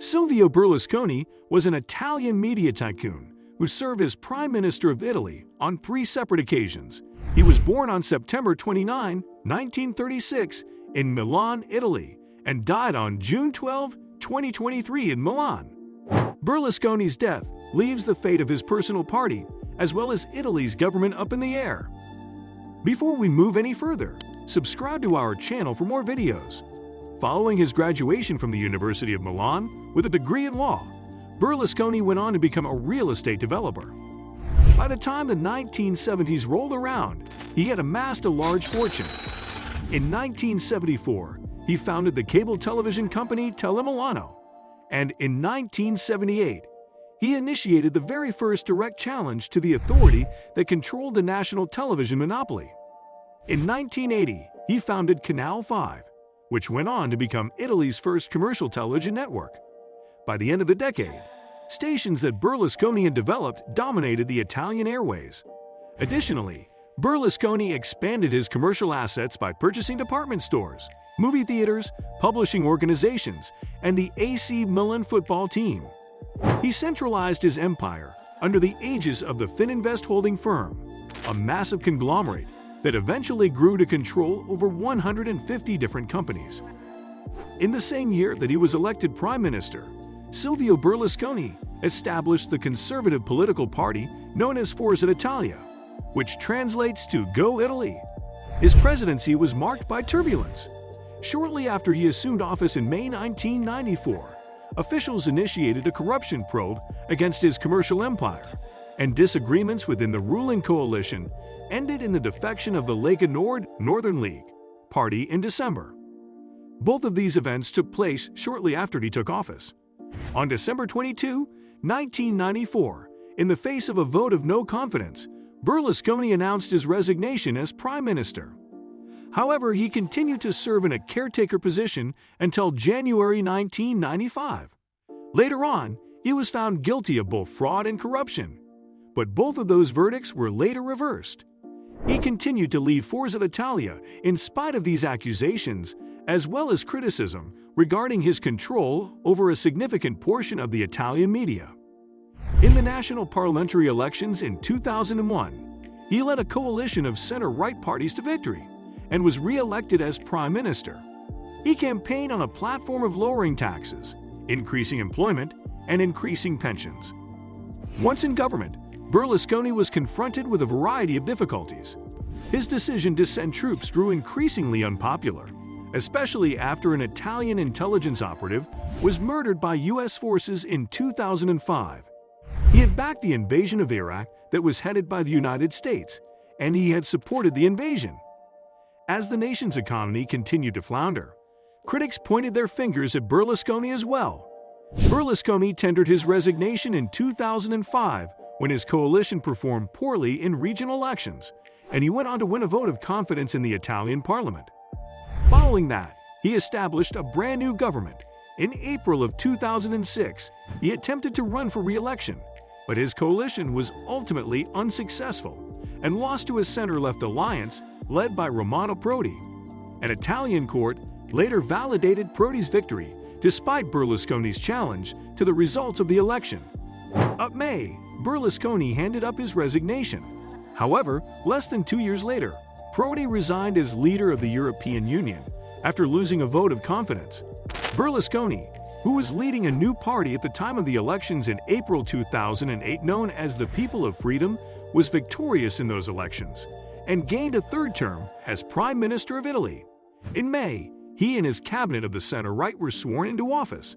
Silvio Berlusconi was an Italian media tycoon who served as Prime Minister of Italy on 3 separate occasions. He was born on September 29, 1936, in Milan, Italy, and died on June 12, 2023 in Milan. Berlusconi's death leaves the fate of his personal party, as well as Italy's government, up in the air. Before we move any further, subscribe to our channel for more videos. Following his graduation from the University of Milan with a degree in law, Berlusconi went on to become a real estate developer. By the time the 1970s rolled around, he had amassed a large fortune. In 1974, he founded the cable television company Telemilano, and in 1978, he initiated the very first direct challenge to the authority that controlled the national television monopoly. In 1980, he founded Canal 5, which went on to become Italy's first commercial television network. By the end of the decade, stations that Berlusconi had developed dominated the Italian airways. Additionally, Berlusconi expanded his commercial assets by purchasing department stores, movie theaters, publishing organizations, and the AC Milan football team. He centralized his empire under the aegis of the Fininvest holding firm, a massive conglomerate that eventually grew to control over 150 different companies. In the same year that he was elected Prime Minister, Silvio Berlusconi established the conservative political party known as Forza Italia, which translates to Go Italy. His presidency was marked by turbulence. Shortly after he assumed office in May 1994, officials initiated a corruption probe against his commercial empire, and disagreements within the ruling coalition ended in the defection of the Lega Nord Northern League party in December. Both of these events took place shortly after he took office. On December 22, 1994, in the face of a vote of no confidence, Berlusconi announced his resignation as Prime Minister. However, he continued to serve in a caretaker position until January 1995. Later on, he was found guilty of both fraud and corruption, but both of those verdicts were later reversed. He continued to lead Forza Italia in spite of these accusations, as well as criticism regarding his control over a significant portion of the Italian media. In the national parliamentary elections in 2001, he led a coalition of center-right parties to victory and was re-elected as Prime Minister. He campaigned on a platform of lowering taxes, increasing employment, and increasing pensions. Once in government, Berlusconi was confronted with a variety of difficulties. His decision to send troops grew increasingly unpopular, especially after an Italian intelligence operative was murdered by U.S. forces in 2005. He had backed the invasion of Iraq that was headed by the United States, and he had supported the invasion. As the nation's economy continued to flounder, critics pointed their fingers at Berlusconi as well. Berlusconi tendered his resignation in 2005 when his coalition performed poorly in regional elections, and he went on to win a vote of confidence in the Italian parliament. Following that, he established a brand new government. In April of 2006, he attempted to run for re-election, but his coalition was ultimately unsuccessful and lost to a center-left alliance led by Romano Prodi. An Italian court later validated Prodi's victory despite Berlusconi's challenge to the results of the election. In May, Berlusconi handed up his resignation. However, less than 2 years later, Prodi resigned as leader of the European Union after losing a vote of confidence. Berlusconi, who was leading a new party at the time of the elections in April 2008 known as the People of Freedom, was victorious in those elections and gained a third term as Prime Minister of Italy. In May, he and his cabinet of the center-right were sworn into office.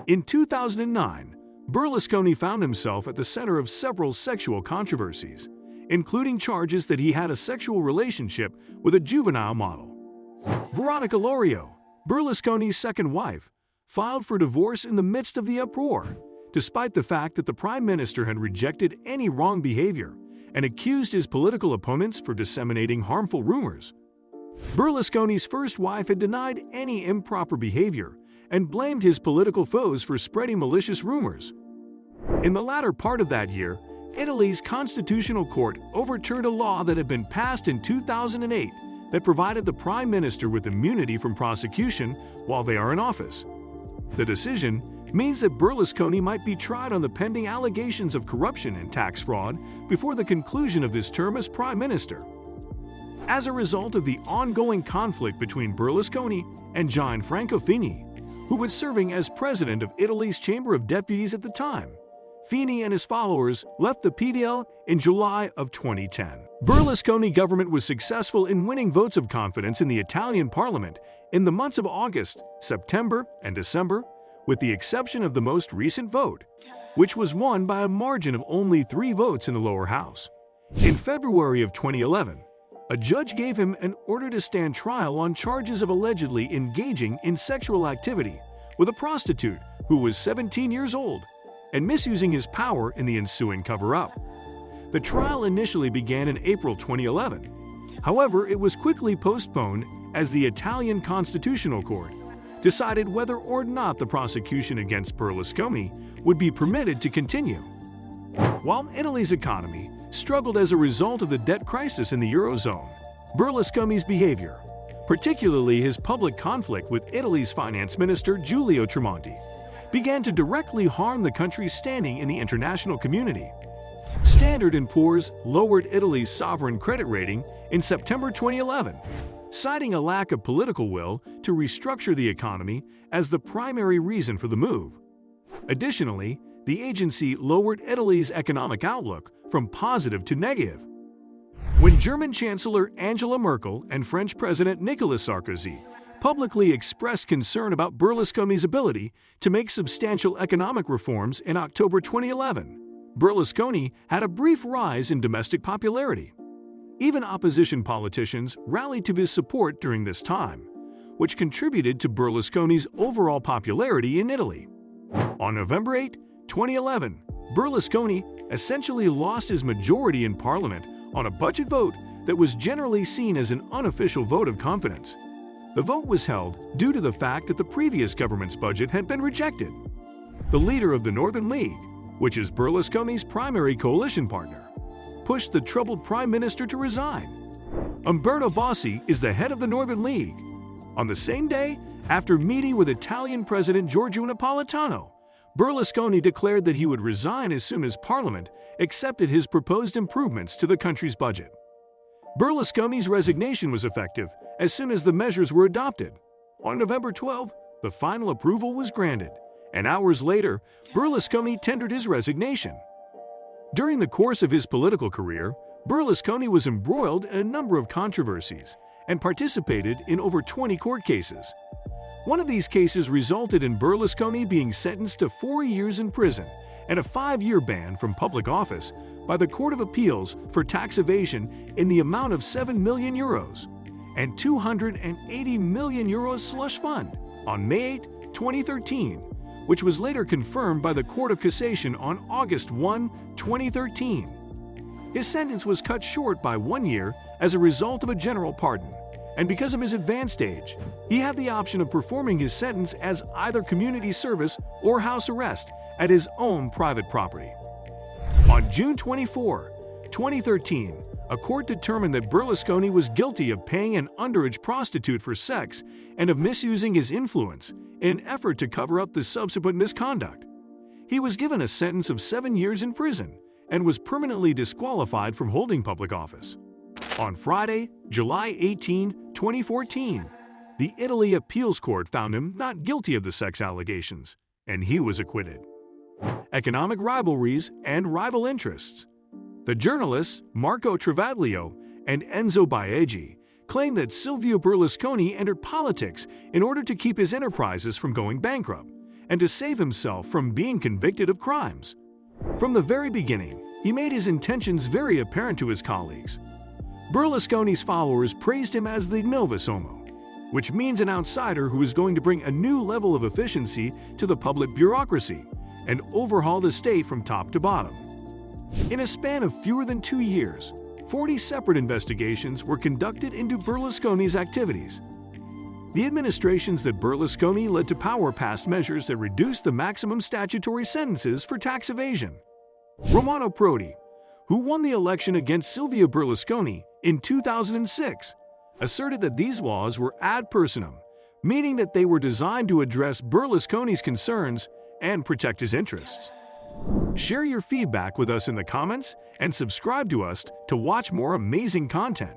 In 2009, Berlusconi found himself at the center of several sexual controversies, including charges that he had a sexual relationship with a juvenile model. Veronica Lorio, Berlusconi's second wife, filed for divorce in the midst of the uproar, despite the fact that the Prime Minister had rejected any wrong behavior and accused his political opponents for disseminating harmful rumors. Berlusconi's first wife had denied any improper behavior and blamed his political foes for spreading malicious rumors. In the latter part of that year, Italy's constitutional court overturned a law that had been passed in 2008 that provided the Prime Minister with immunity from prosecution while they are in office. The decision means that Berlusconi might be tried on the pending allegations of corruption and tax fraud before the conclusion of his term as Prime Minister. As a result of the ongoing conflict between Berlusconi and Gianfranco Fini, who was serving as president of Italy's Chamber of Deputies at the time, Fini and his followers left the PDL in July of 2010. Berlusconi government was successful in winning votes of confidence in the Italian parliament in the months of August, September, and December, with the exception of the most recent vote, which was won by a margin of only 3 votes in the lower house. In February of 2011, a judge gave him an order to stand trial on charges of allegedly engaging in sexual activity with a prostitute who was 17 years old and misusing his power in the ensuing cover-up. The trial initially began in April 2011. However, it was quickly postponed as the Italian Constitutional Court decided whether or not the prosecution against Berlusconi would be permitted to continue. While Italy's economy struggled as a result of the debt crisis in the Eurozone, Berlusconi's behavior, particularly his public conflict with Italy's finance minister Giulio Tremonti, began to directly harm the country's standing in the international community. Standard & Poor's lowered Italy's sovereign credit rating in September 2011, citing a lack of political will to restructure the economy as the primary reason for the move. Additionally, the agency lowered Italy's economic outlook from positive to negative. When German Chancellor Angela Merkel and French President Nicolas Sarkozy publicly expressed concern about Berlusconi's ability to make substantial economic reforms in October 2011, Berlusconi had a brief rise in domestic popularity. Even opposition politicians rallied to his support during this time, which contributed to Berlusconi's overall popularity in Italy. On November 8, 2011, Berlusconi essentially lost his majority in parliament on a budget vote that was generally seen as an unofficial vote of confidence. The vote was held due to the fact that the previous government's budget had been rejected. The leader of the Northern League, which is Berlusconi's primary coalition partner, pushed the troubled prime minister to resign. Umberto Bossi is the head of the Northern League. On the same day, after meeting with Italian President Giorgio Napolitano, Berlusconi declared that he would resign as soon as Parliament accepted his proposed improvements to the country's budget. Berlusconi's resignation was effective as soon as the measures were adopted. On November 12, the final approval was granted, and hours later, Berlusconi tendered his resignation. During the course of his political career, Berlusconi was embroiled in a number of controversies and participated in over 20 court cases. One of these cases resulted in Berlusconi being sentenced to 4 years in prison and a 5-year ban from public office by the Court of Appeals for tax evasion in the amount of 7 million euros and 280 million euros slush fund on May 8, 2013, which was later confirmed by the Court of Cassation on August 1, 2013. His sentence was cut short by 1 year as a result of a general pardon, and because of his advanced age, he had the option of performing his sentence as either community service or house arrest at his own private property. On June 24, 2013, a court determined that Berlusconi was guilty of paying an underage prostitute for sex and of misusing his influence in an effort to cover up the subsequent misconduct. He was given a sentence of 7 years in prison and was permanently disqualified from holding public office. On Friday, July 18, 2014, the Italy Appeals Court found him not guilty of the sex allegations, and he was acquitted. Economic rivalries and rival interests. The journalists Marco Travaglio and Enzo Biaggi claim that Silvio Berlusconi entered politics in order to keep his enterprises from going bankrupt and to save himself from being convicted of crimes. From the very beginning, he made his intentions very apparent to his colleagues. Berlusconi's followers praised him as the novus homo, which means an outsider who is going to bring a new level of efficiency to the public bureaucracy and overhaul the state from top to bottom. In a span of fewer than 2 years, 40 separate investigations were conducted into Berlusconi's activities. The administrations that Berlusconi led to power passed measures that reduced the maximum statutory sentences for tax evasion. Romano Prodi, who won the election against Silvio Berlusconi in 2006, asserted that these laws were ad personam, meaning that they were designed to address Berlusconi's concerns and protect his interests. Share your feedback with us in the comments and subscribe to us to watch more amazing content.